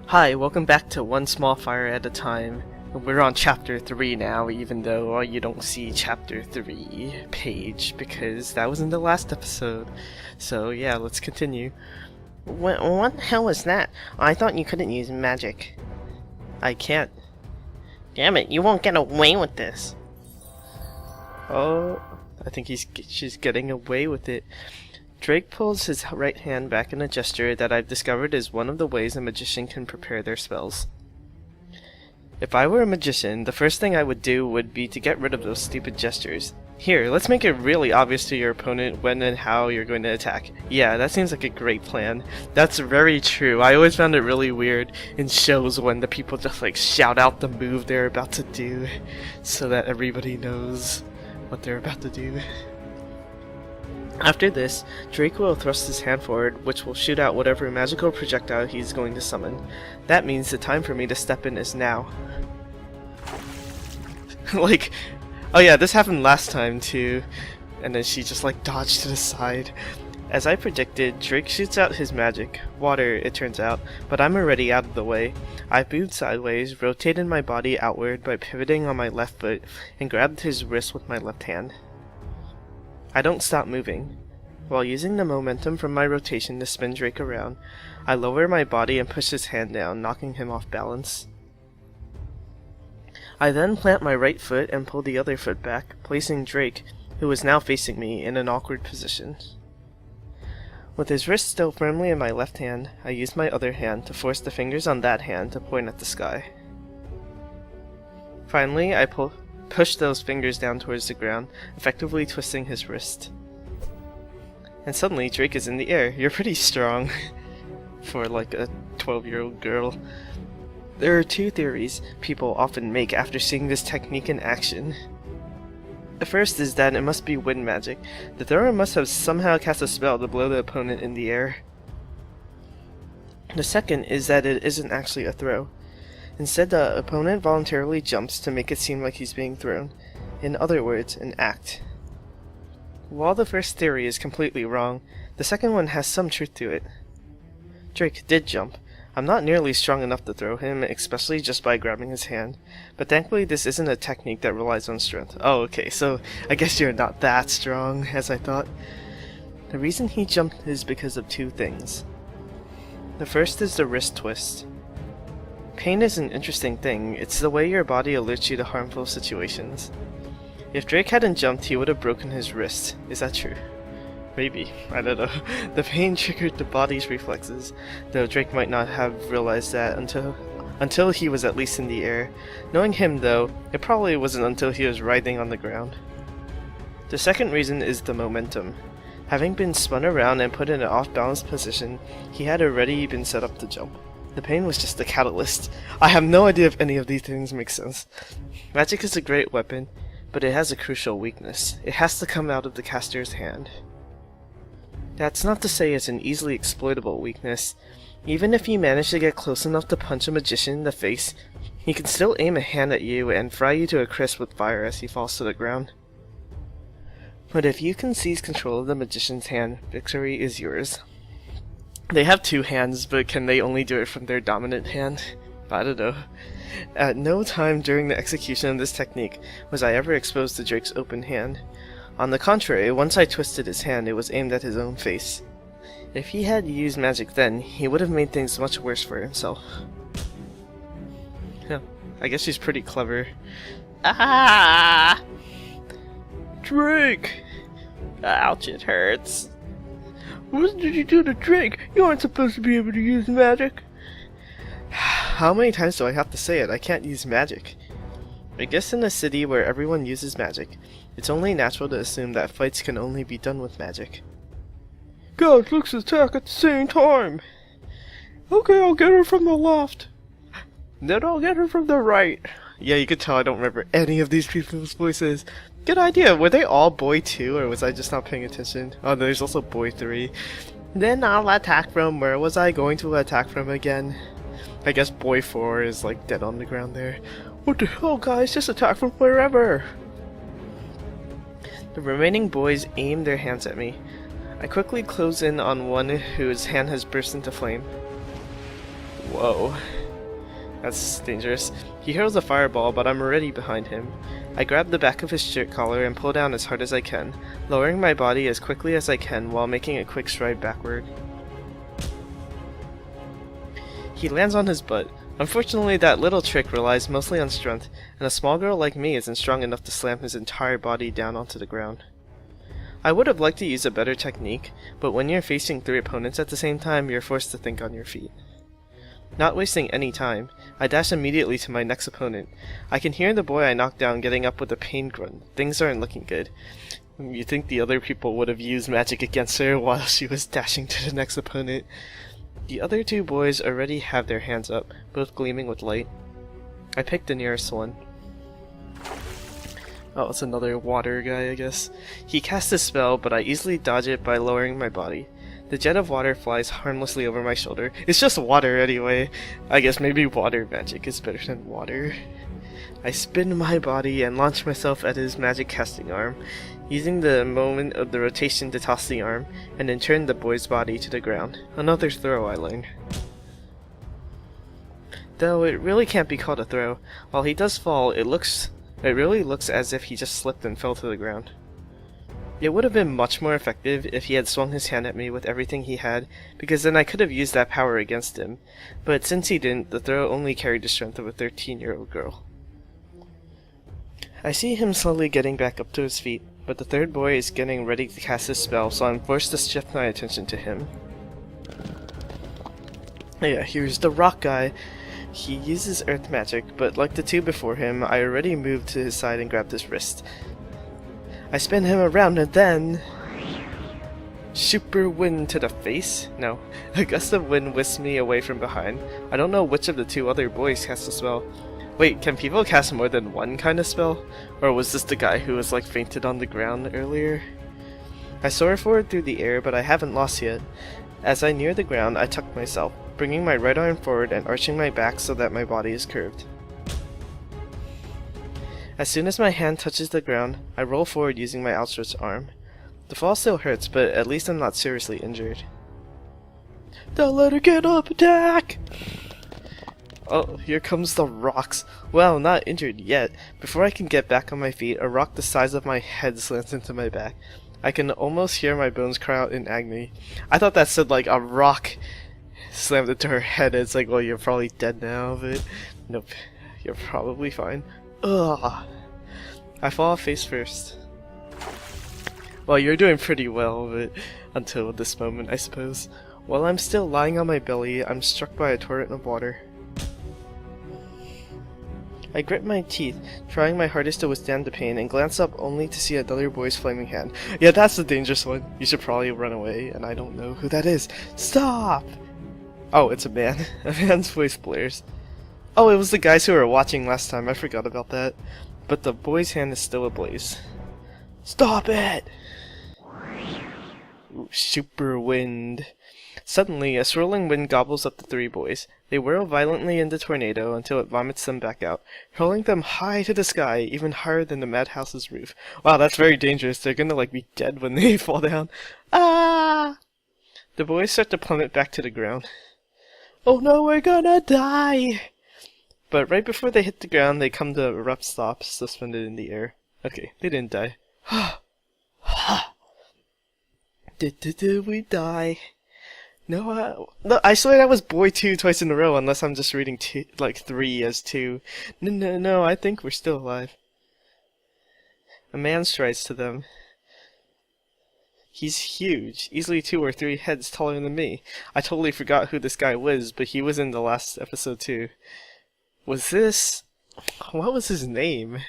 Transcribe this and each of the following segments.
Hi, welcome back to One Small Fire at a Time. We're on chapter 3 now, even though you don't see chapter 3 page because that was in the last episode. So yeah, let's continue. What the hell was that? I thought you couldn't use magic. I can't. Damn it, you won't get away with this. Oh, I think she's getting away with it. Drake pulls his right hand back in a gesture that I've discovered is one of the ways a magician can prepare their spells. If I were a magician, the first thing I would do would be to get rid of those stupid gestures. Here, let's make it really obvious to your opponent when and how you're going to attack. Yeah, that seems like a great plan. That's very true. I always found it really weird in shows when the people just like shout out the move they're about to do so that everybody knows what they're about to do. After this, Drake will thrust his hand forward, which will shoot out whatever magical projectile he's going to summon. That means the time for me to step in is now. Like, oh yeah, this happened last time too, and then she just like dodged to the side. As I predicted, Drake shoots out his magic, water it turns out, but I'm already out of the way. I moved sideways, rotated my body outward by pivoting on my left foot, and grabbed his wrist with my left hand. I don't stop moving. While using the momentum from my rotation to spin Drake around, I lower my body and push his hand down, knocking him off balance. I then plant my right foot and pull the other foot back, placing Drake, who is now facing me, in an awkward position. With his wrist still firmly in my left hand, I use my other hand to force the fingers on that hand to point at the sky. Finally, I push those fingers down towards the ground, effectively twisting his wrist. And suddenly, Drake is in the air. You're pretty strong for like a 12-year-old girl. There are two theories people often make after seeing this technique in action. The first is that it must be wind magic. The thrower must have somehow cast a spell to blow the opponent in the air. The second is that it isn't actually a throw. Instead, the opponent voluntarily jumps to make it seem like he's being thrown. In other words, an act. While the first theory is completely wrong, the second one has some truth to it. Drake did jump. I'm not nearly strong enough to throw him, especially just by grabbing his hand, but thankfully this isn't a technique that relies on strength. Oh, okay, so I guess you're not that strong, as I thought. The reason he jumped is because of two things. The first is the wrist twist. Pain is an interesting thing. It's the way your body alerts you to harmful situations. If Drake hadn't jumped, he would have broken his wrist. Is that true? Maybe. I don't know. The pain triggered the body's reflexes, though Drake might not have realized that until he was at least in the air. Knowing him, though, it probably wasn't until he was writhing on the ground. The second reason is the momentum. Having been spun around and put in an off-balance position, he had already been set up to jump. The pain was just the catalyst. I have no idea if any of these things make sense. Magic is a great weapon, but it has a crucial weakness. It has to come out of the caster's hand. That's not to say it's an easily exploitable weakness. Even if you manage to get close enough to punch a magician in the face, he can still aim a hand at you and fry you to a crisp with fire as he falls to the ground. But if you can seize control of the magician's hand, victory is yours. They have two hands, but can they only do it from their dominant hand? I don't know. At no time during the execution of this technique was I ever exposed to Drake's open hand. On the contrary, once I twisted his hand, it was aimed at his own face. If he had used magic then, he would have made things much worse for himself. Yeah, I guess she's pretty clever. Ah! Drake! Ouch, it hurts. What did you do to Drake? You aren't supposed to be able to use magic. How many times do I have to say it? I can't use magic. I guess in a city where everyone uses magic, it's only natural to assume that fights can only be done with magic. Guys, let's attack at the same time! Okay, I'll get her from the left. Then I'll get her from the right. Yeah, you can tell I don't remember any of these people's voices. Good idea. Were they all boy 2, or was I just not paying attention? Oh, there's also boy 3. Then I'll attack from where was I going to attack from again? I guess boy 4 is like dead on the ground there. What the hell, guys? Just attack from wherever. The remaining boys aim their hands at me. I quickly close in on one whose hand has burst into flame. Whoa. That's dangerous. He hurls a fireball, but I'm already behind him. I grab the back of his shirt collar and pull down as hard as I can, lowering my body as quickly as I can while making a quick stride backward. He lands on his butt. Unfortunately, that little trick relies mostly on strength, and a small girl like me isn't strong enough to slam his entire body down onto the ground. I would have liked to use a better technique, but when you're facing 3 opponents at the same time, you're forced to think on your feet. Not wasting any time, I dash immediately to my next opponent. I can hear the boy I knocked down getting up with a pain grunt. Things aren't looking good. You'd think the other people would have used magic against her while she was dashing to the next opponent. The other 2 boys already have their hands up, both gleaming with light. I picked the nearest one. Oh, it's another water guy, I guess. He casts a spell, but I easily dodge it by lowering my body. The jet of water flies harmlessly over my shoulder. It's just water anyway. I guess maybe water magic is better than water. I spin my body and launch myself at his magic casting arm, using the moment of the rotation to toss the arm, and then turn the boy's body to the ground. Another throw, I learned. Though it really can't be called a throw. While he does fall, it really looks as if he just slipped and fell to the ground. It would have been much more effective if he had swung his hand at me with everything he had, because then I could have used that power against him. But since he didn't, the throw only carried the strength of a 13-year-old girl. I see him slowly getting back up to his feet, but the 3rd boy is getting ready to cast his spell, so I'm forced to shift my attention to him. Yeah, here's the rock guy. He uses earth magic, but like the 2 before him, I already moved to his side and grabbed his wrist. I spin him around and then... super wind to the face? No. A gust of wind whisks me away from behind. I don't know which of the 2 other boys cast the spell. Wait, can people cast more than one kind of spell? Or was this the guy who was like fainted on the ground earlier? I soar forward through the air, but I haven't lost yet. As I near the ground, I tuck myself, bringing my right arm forward and arching my back so that my body is curved. As soon as my hand touches the ground, I roll forward using my outstretched arm. The fall still hurts, but at least I'm not seriously injured. Don't let her get up, attack! Oh, here comes the rocks. Well, not injured yet. Before I can get back on my feet, a rock the size of my head slants into my back. I can almost hear my bones cry out in agony. I thought that said like a rock slammed into her head. It's like, well, you're probably dead now, but nope, you're probably fine. Ugh. I fall face first. Well, you're doing pretty well, but until this moment, I suppose. While I'm still lying on my belly, I'm struck by a torrent of water. I grit my teeth, trying my hardest to withstand the pain, and glance up only to see another boy's flaming hand. Yeah, that's the dangerous one. You should probably run away, and I don't know who that is. Stop! Oh, it's a man. A man's voice blares. Oh, it was the guys who were watching last time. I forgot about that. But the boy's hand is still ablaze. Stop it! Ooh, super wind. Suddenly, a swirling wind gobbles up the 3 boys. They whirl violently in the tornado until it vomits them back out, hurling them high to the sky, even higher than the madhouse's roof. Wow, that's very dangerous. They're gonna like be dead when they fall down. Ah! The boys start to plummet back to the ground. Oh no, we're gonna die! But right before they hit the ground, they come to a abrupt stop, suspended in the air. Okay, they didn't die. Did we die? No, I swear that was boy 2 twice in a row, unless I'm just reading 3 as 2. No, I think we're still alive. A man strides to them. He's huge, easily 2 or 3 heads taller than me. I totally forgot who this guy was, but he was in the last episode too. Was this... what was his name?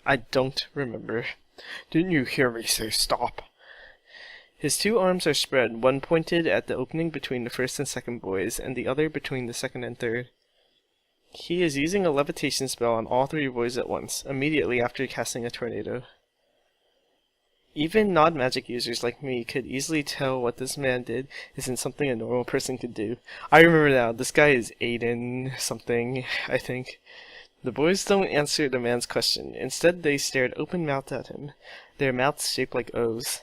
I don't remember. Didn't you hear me say stop? His 2 arms are spread, one pointed at the opening between the first and second boys, and the other between the second and third. He is using a levitation spell on all 3 boys at once, immediately after casting a tornado. Even non-magic users like me could easily tell what this man did isn't something a normal person could do. I remember now, this guy is Aiden something, I think. The boys don't answer the man's question. Instead, they stared open-mouthed at him, their mouths shaped like O's.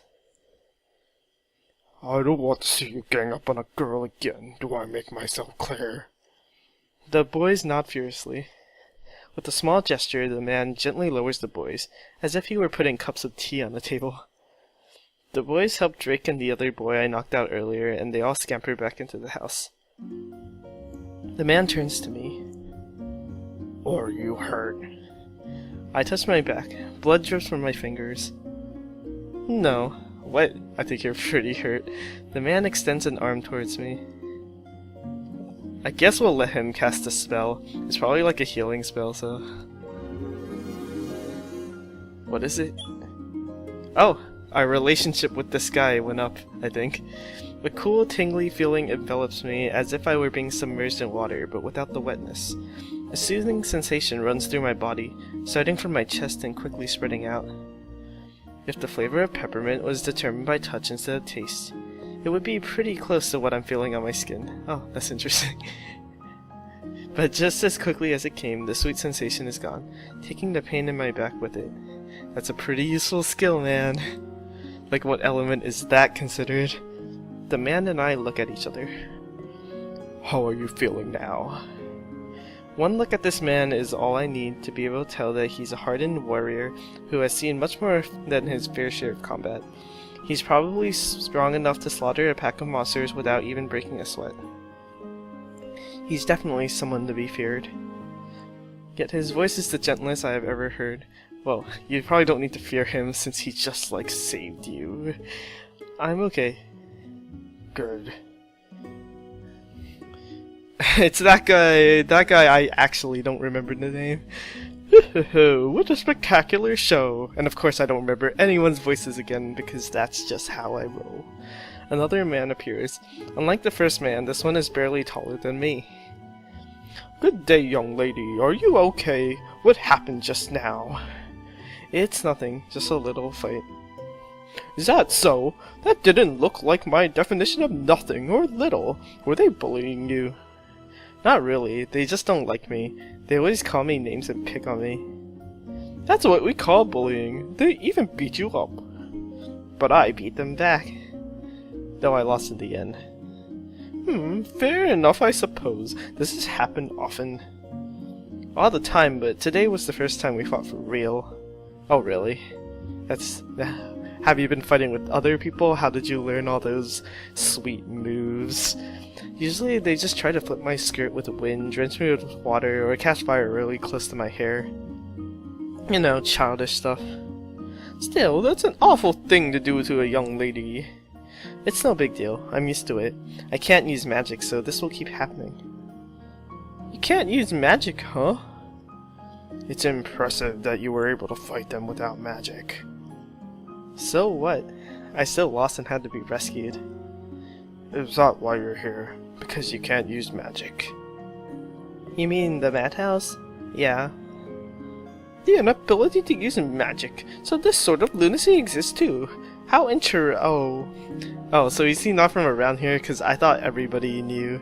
I don't want to see you gang up on a girl again. Do I make myself clear? The boys nod furiously. With a small gesture, the man gently lowers the boys, as if he were putting cups of tea on the table. The boys help Drake and the other boy I knocked out earlier, and they all scamper back into the house. The man turns to me. Are you hurt? I touch my back. Blood drips from my fingers. No. What? I think you're pretty hurt. The man extends an arm towards me. I guess we'll let him cast a spell. It's probably like a healing spell, so... What is it? Oh! Our relationship with this guy went up, I think. A cool, tingly feeling envelops me as if I were being submerged in water, but without the wetness. A soothing sensation runs through my body, starting from my chest and quickly spreading out. If the flavor of peppermint was determined by touch instead of taste, it would be pretty close to what I'm feeling on my skin. Oh, that's interesting. But just as quickly as it came, the sweet sensation is gone, taking the pain in my back with it. That's a pretty useful skill, man. Like, what element is that considered? The man and I look at each other. How are you feeling now? One look at this man is all I need to be able to tell that he's a hardened warrior who has seen much more than his fair share of combat. He's probably strong enough to slaughter a pack of monsters without even breaking a sweat. He's definitely someone to be feared. Yet his voice is the gentlest I have ever heard. Well, you probably don't need to fear him since he just, like, saved you. I'm okay. Good. It's that guy I actually don't remember the name. What a spectacular show! And of course I don't remember anyone's voices again because that's just how I roll. Another man appears. Unlike the first man, this one is barely taller than me. Good day, young lady. Are you okay? What happened just now? It's nothing, just a little fight. Is that so? That didn't look like my definition of nothing or little. Were they bullying you? Not really, they just don't like me. They always call me names and pick on me. That's what we call bullying. They even beat you up. But I beat them back. Though I lost in the end. Fair enough, I suppose. Does this happen often? All the time, but today was the first time we fought for real. Oh, really? That's... Have you been fighting with other people? How did you learn all those sweet moves? Usually they just try to flip my skirt with the wind, drench me with water, or catch fire really close to my hair. You know, childish stuff. Still, that's an awful thing to do to a young lady. It's no big deal. I'm used to it. I can't use magic, so this will keep happening. You can't use magic, huh? It's impressive that you were able to fight them without magic. So what? I still lost and had to be rescued. Is that why you're here? Because you can't use magic? You mean the madhouse? Yeah. The inability to use magic, so this sort of lunacy exists too. How Oh, so is he not from around here? Because I thought everybody knew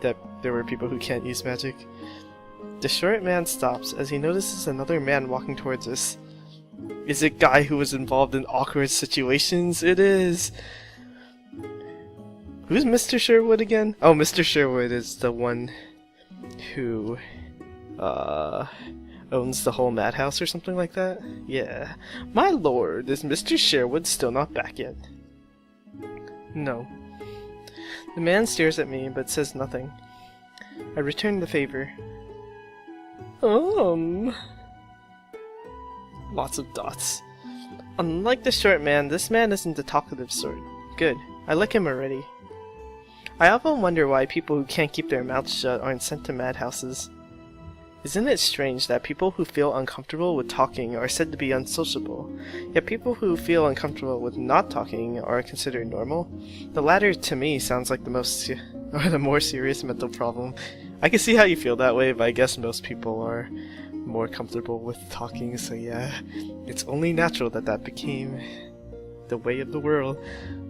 that there were people who can't use magic. The short man stops as he notices another man walking towards us. Is it guy who was involved in awkward situations? It is! Who's Mr. Sherwood again? Oh, Mr. Sherwood is the one who, owns the whole madhouse or something like that? Yeah. My lord, is Mr. Sherwood still not back yet? No. The man stares at me, but says nothing. I return the favor. Lots of dots. Unlike the short man, this man isn't the talkative sort. Good. I like him already. I often wonder why people who can't keep their mouths shut aren't sent to madhouses. Isn't it strange that people who feel uncomfortable with talking are said to be unsociable, yet people who feel uncomfortable with not talking are considered normal? The latter, to me, sounds like the more serious mental problem. I can see how you feel that way, but I guess most people are more comfortable with talking, so yeah, it's only natural that that became the way of the world.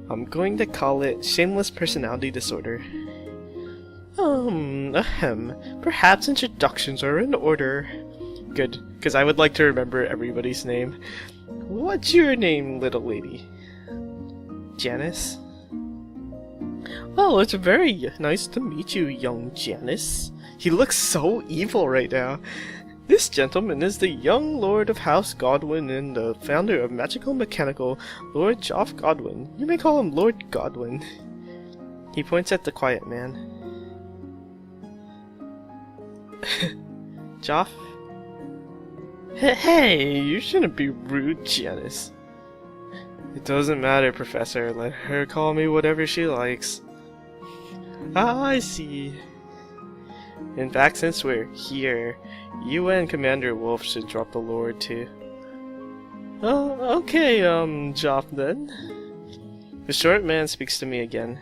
I'm going to call it shameless personality disorder. Perhaps introductions are in order. Good, because I would like to remember everybody's name. What's your name, little lady? Janis? Oh, it's very nice to meet you, young Janis. He looks so evil right now. This gentleman is the young Lord of House Godwin and the founder of Magical Mechanical, Lord Joff Godwin. You may call him Lord Godwin. He points at the quiet man. Joff? Hey, you shouldn't be rude, Janis. It doesn't matter, Professor. Let her call me whatever she likes. Ah, I see. In fact, since we're here, you and Commander Wolf should drop the Lord too. Oh, okay, Joff then. The short man speaks to me again.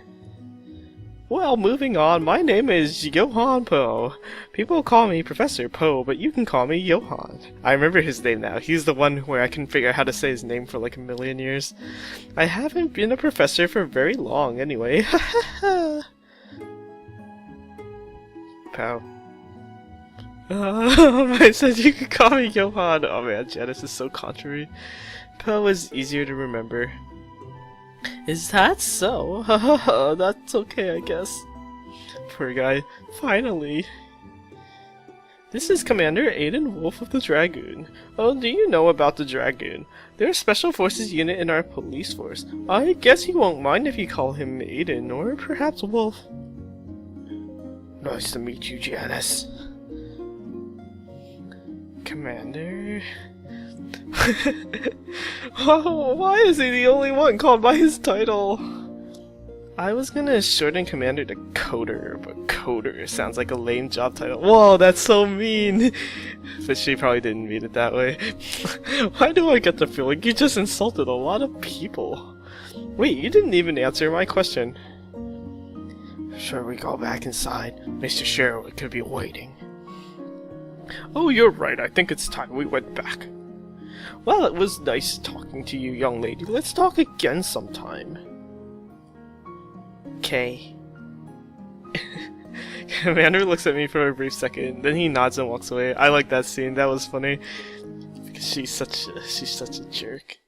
Well, moving on, my name is Johann Poe. People call me Professor Poe, but you can call me Johann. I remember his name now. He's the one where I can figure out how to say his name for like a million years. I haven't been a professor for very long anyway. Pow. I said you could call me Johann. Oh man, Janis is so contrary. Poe is easier to remember. Is that so? That's okay, I guess. Poor guy. Finally. This is Commander Aiden Wolf of the Dragoon. Oh, do you know about the Dragoon? They're a special forces unit in our police force. I guess he won't mind if you call him Aiden, or perhaps Wolf. Nice to meet you, Janis. Commander... Oh, why is he the only one called by his title? I was gonna shorten Commander to Coder, but Coder sounds like a lame job title. Whoa, that's so mean! But she probably didn't mean it that way. Why do I get the feeling you just insulted a lot of people? Wait, you didn't even answer my question. Should we go back inside? Mr. Sherwood could be waiting. Oh, you're right. I think it's time we went back. Well, it was nice talking to you, young lady. Let's talk again sometime. Okay. Commander looks at me for a brief second, then he nods and walks away. I like that scene. That was funny. Because she's such a jerk.